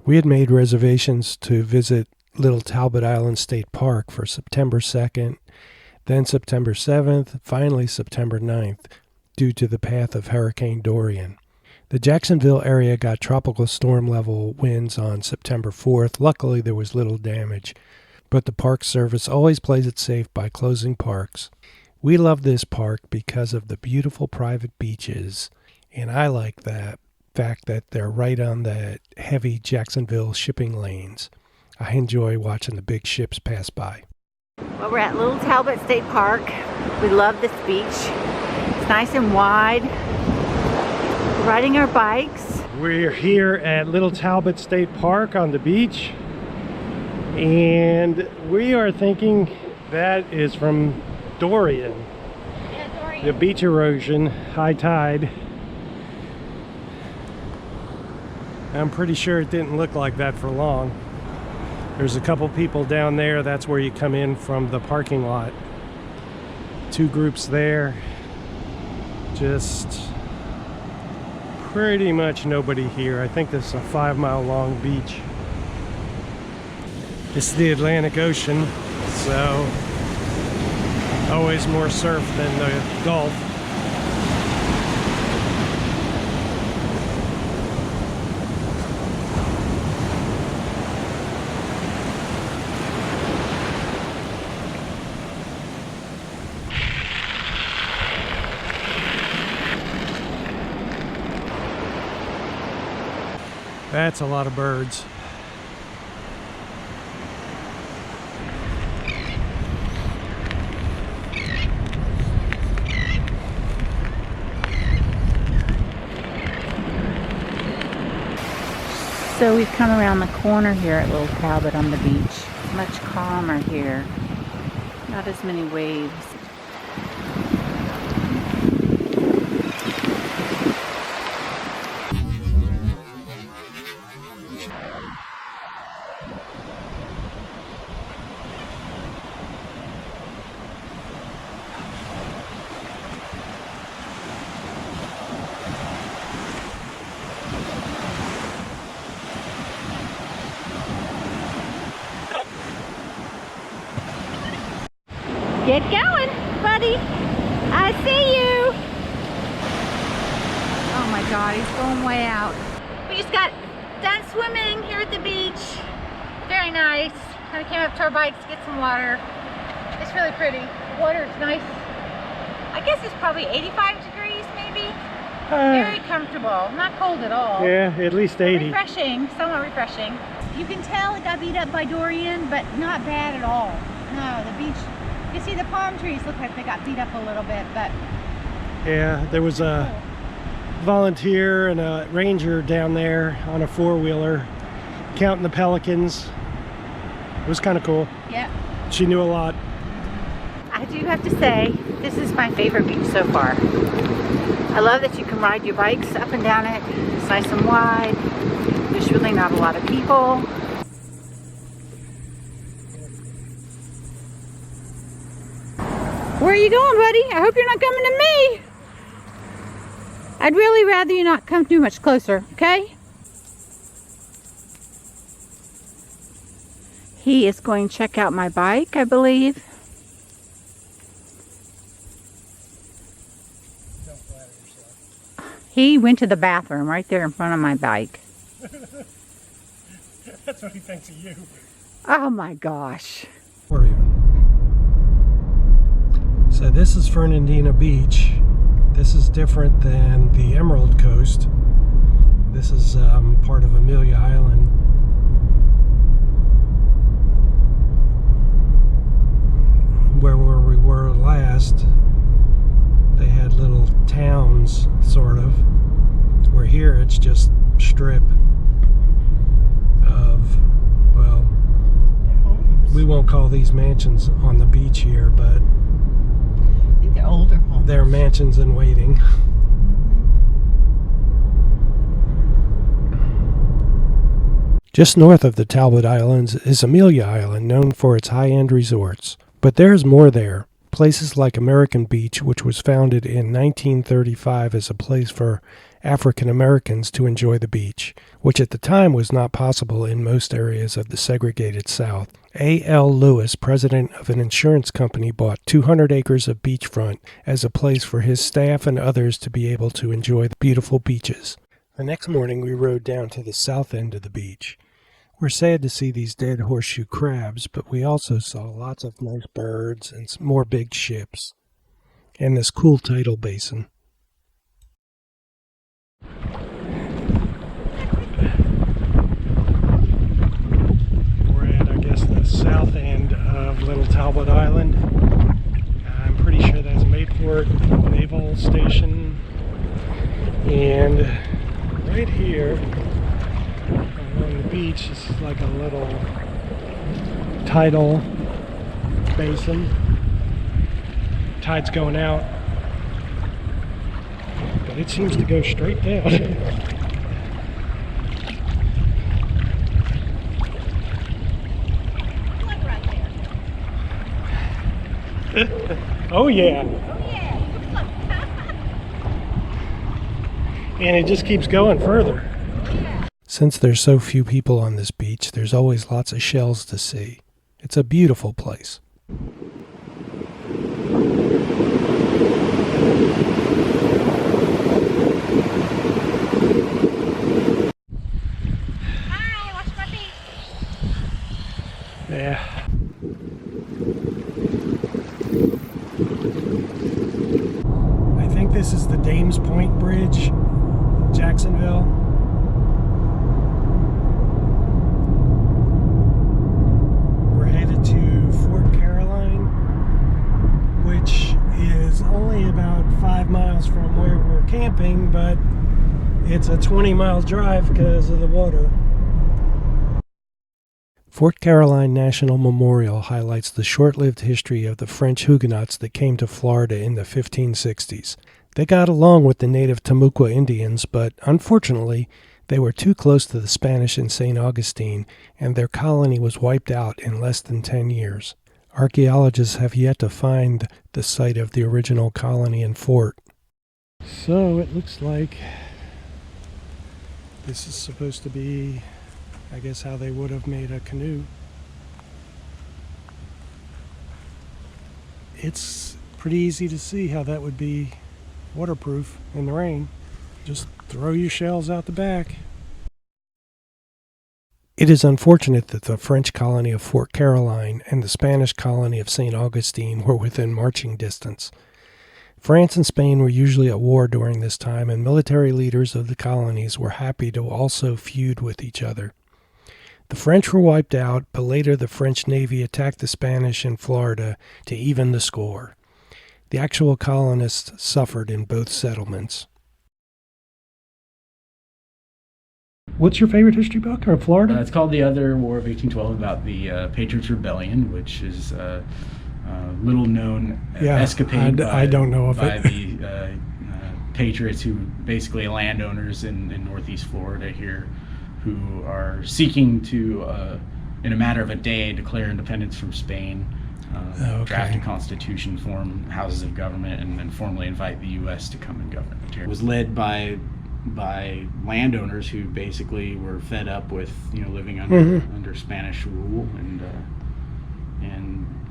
We had made reservations to visit Little Talbot Island State Park for September 2nd, then September 7th, finally September 9th, due to the path of Hurricane Dorian. The Jacksonville area got tropical storm level winds on September 4th. Luckily, there was little damage, but the Park Service always plays it safe by closing parks. We love this park because of the beautiful private beaches, and I like that fact that they're right on the heavy Jacksonville shipping lanes. I enjoy watching the big ships pass by. Well, we're at Little Talbot State Park. We love this beach. It's nice and wide. We're riding our bikes. We're here at Little Talbot State Park on the beach, and we are thinking that is from Dorian. Yeah, Dorian. The beach erosion, high tide. I'm pretty sure it didn't look like that for long. There's a couple people down there. That's where you come in from the parking lot. Two groups there. Just pretty much nobody here. I think this is a 5-mile long beach. It's the Atlantic Ocean, so always more surf than the Gulf. That's a lot of birds. So we've come around the corner here at Little Talbot on the beach. It's much calmer here. Not as many waves. Get going, buddy. I see you. Oh my God, he's going way out. We just got done swimming here at the beach. Very nice. Kind of came up to our bikes to get some water. It's really pretty. The water is nice. I guess it's probably 85 degrees maybe. Very comfortable. Not cold at all. Yeah, at least 80. Refreshing, somewhat refreshing. You can tell it got beat up by Dorian, but not bad at all. No, the beach. You see the palm trees look like they got beat up a little bit, but yeah, there was a volunteer and a ranger down there on a four-wheeler counting the pelicans. It was kind of cool. Yeah. She knew a lot. I do have to say, this is my favorite beach so far. I love that you can ride your bikes up and down it. It's nice and wide. There's really not a lot of people. Where are you going, buddy? I hope you're not coming to me. I'd really rather you not come too much closer, okay? He is going to check out my bike, I believe. Don't flatter yourself. He went to the bathroom right there in front of my bike. That's what he thinks of you. Oh my gosh. Where are you? So this is Fernandina Beach. This is different than the Emerald Coast. This is part of Amelia Island. Where we were last, they had little towns, sort of. Where here it's just strip of, well, we won't call these mansions on the beach here, but They're older homes. they're mansions in waiting. Just north of the Talbot Islands is Amelia Island, known for its high-end resorts. But there's more there. Places like American Beach, which was founded in 1935 as a place for African Americans to enjoy the beach, which at the time was not possible in most areas of the segregated South. A.L. Lewis, president of an insurance company, bought 200 acres of beachfront as a place for his staff and others to be able to enjoy the beautiful beaches. The next morning we rode down to the south end of the beach. We're sad to see these dead horseshoe crabs, but we also saw lots of nice birds and some more big ships, and this cool tidal basin. We're at, I guess, the south end of Little Talbot Island. I'm pretty sure that's Mayport Naval Station. And right here on the beach is like a little tidal basin. Tide's going out, but it seems to go straight down. Oh yeah. And it just keeps going further. Since there's so few people on this beach, there's always lots of shells to see. It's a beautiful place. Hi, watch my feet. Yeah. I think this is the Dames Point Bridge, Jacksonville. We're headed to Fort Caroline, which is only about 5 miles from where we're camping, but it's a 20-mile drive because of the water. Fort Caroline National Memorial highlights the short-lived history of the French Huguenots that came to Florida in the 1560s. They got along with the native Timucuan Indians, but unfortunately, they were too close to the Spanish in St. Augustine, and their colony was wiped out in less than 10 years. Archaeologists have yet to find the site of the original colony and fort. So it looks like this is supposed to be, I guess, how they would have made a canoe. It's pretty easy to see how that would be waterproof in the rain. Just throw your shells out the back. It is unfortunate that the French colony of Fort Caroline and the Spanish colony of St. Augustine were within marching distance. France and Spain were usually at war during this time, and military leaders of the colonies were happy to also feud with each other. The French were wiped out, but later the French Navy attacked the Spanish in Florida to even the score. The actual colonists suffered in both settlements. What's your favorite history book on Florida? It's called The Other War of 1812, about the Patriots' Rebellion, which is a little-known escapade I don't know of by it. the Patriots, who basically landowners in northeast Florida here, who are seeking to, in a matter of a day, declare independence from Spain, draft a constitution, form houses of government, and then formally invite the U.S. to come and govern here. It was led by landowners who basically were fed up with living under Spanish rule, and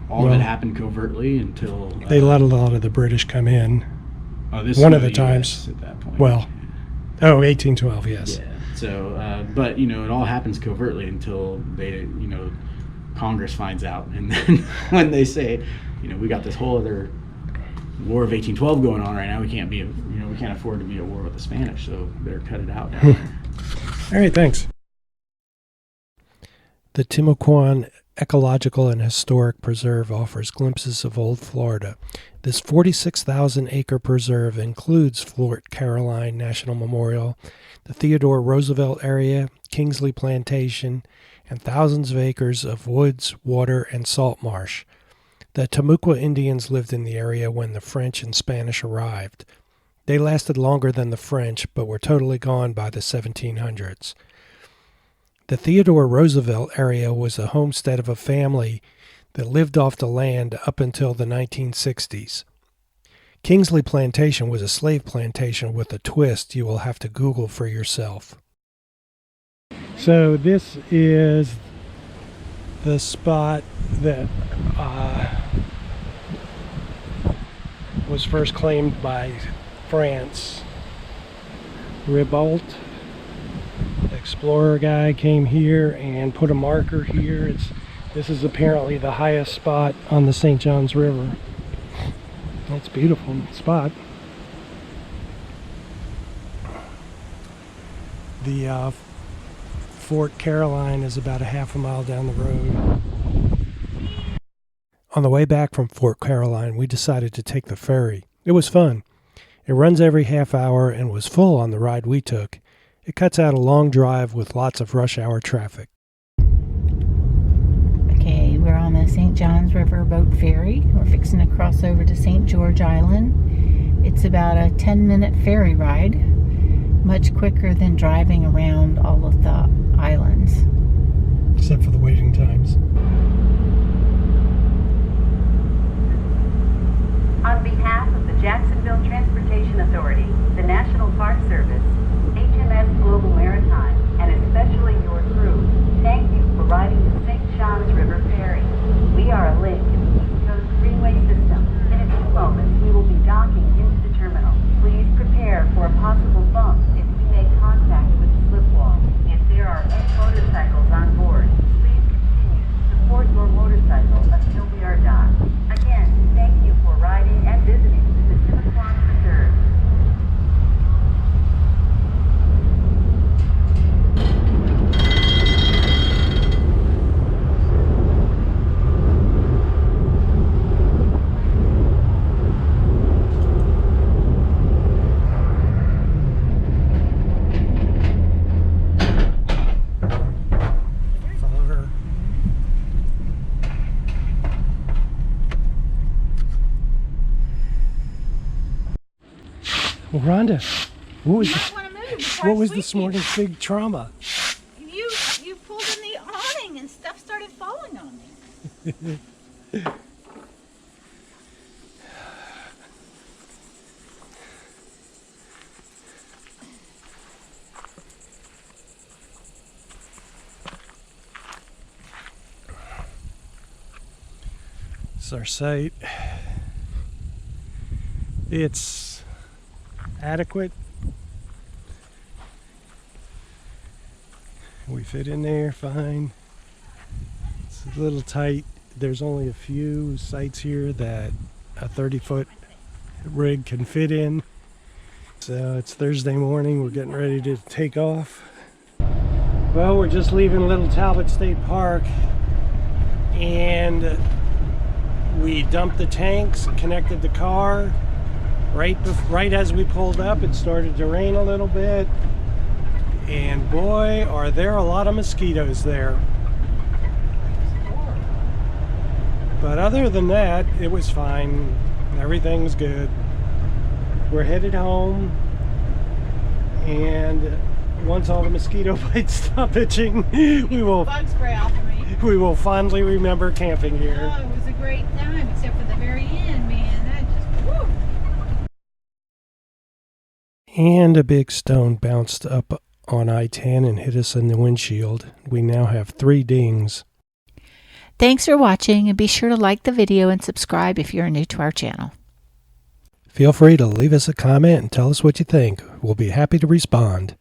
all of it happened covertly until they let a lot of the British come in. This one of was the times US at that point. 1812, yes. Yeah. So, but it all happens covertly until they, Congress finds out, and then when they say, we got this whole other War of 1812 going on right now, we can't afford to be at war with the Spanish, so better cut it out down there. All right, thanks. The Timucuan Ecological and Historic Preserve offers glimpses of old Florida. This 46,000-acre preserve includes Fort Caroline National Memorial, the Theodore Roosevelt area, Kingsley Plantation, and thousands of acres of woods, water, and salt marsh. The Timucuan Indians lived in the area when the French and Spanish arrived. They lasted longer than the French, but were totally gone by the 1700s. The Theodore Roosevelt area was the homestead of a family that lived off the land up until the 1960s. Kingsley Plantation was a slave plantation with a twist you will have to Google for yourself. So this is the spot that was first claimed by France. Ribault, explorer guy, came here and put a marker here. This is apparently the highest spot on the St. Johns River. That's a beautiful spot. The Fort Caroline is about a half a mile down the road. On the way back from Fort Caroline, we decided to take the ferry. It was fun. It runs every half hour and was full on the ride we took. It cuts out a long drive with lots of rush hour traffic. Okay, we're on the St. Johns River boat ferry. We're fixing to cross over to St. George Island. It's about a 10-minute ferry ride, much quicker than driving around all of the islands. Except for the waiting times. On behalf of the Jacksonville Transportation Authority, the National Park Service, HMS Global Maritime, and especially your crew, thank you for riding the St. Johns River Ferry. We are a link in the East Coast Greenway system. In a few moments, we will be docking into the terminal. Please prepare for a possible bump if we make contact with the slip wall. If there are any motorcycles on board, please continue to support your motorcycle until we are docked. Again, thank you for riding and visiting the Timucuan Preserve. Well, Rhonda, what was, You might want to move before what I was sweep this morning's big trauma? You pulled in the awning and stuff started falling on me. This is our site. It's adequate. We fit in there fine. It's a little tight. There's only a few sites here that a 30-foot rig can fit in. So it's Thursday morning. We're getting ready to take off. Well, we're just leaving Little Talbot State Park, and we dumped the tanks, connected the car. Right as we pulled up, it started to rain a little bit, and boy, are there a lot of mosquitoes there. But other than that, it was fine. Everything was good. We're headed home, and once all the mosquito bites stop itching, we will Bug spray off of me. we will fondly remember camping here. Oh, it was a great time, except for the very end, man. That just, woo! And a big stone bounced up on I-10 and hit us in the windshield. We now have 3 dings. Thanks for watching, and be sure to like the video and subscribe if you're new to our channel. Feel free to leave us a comment and tell us what you think. We'll be happy to respond.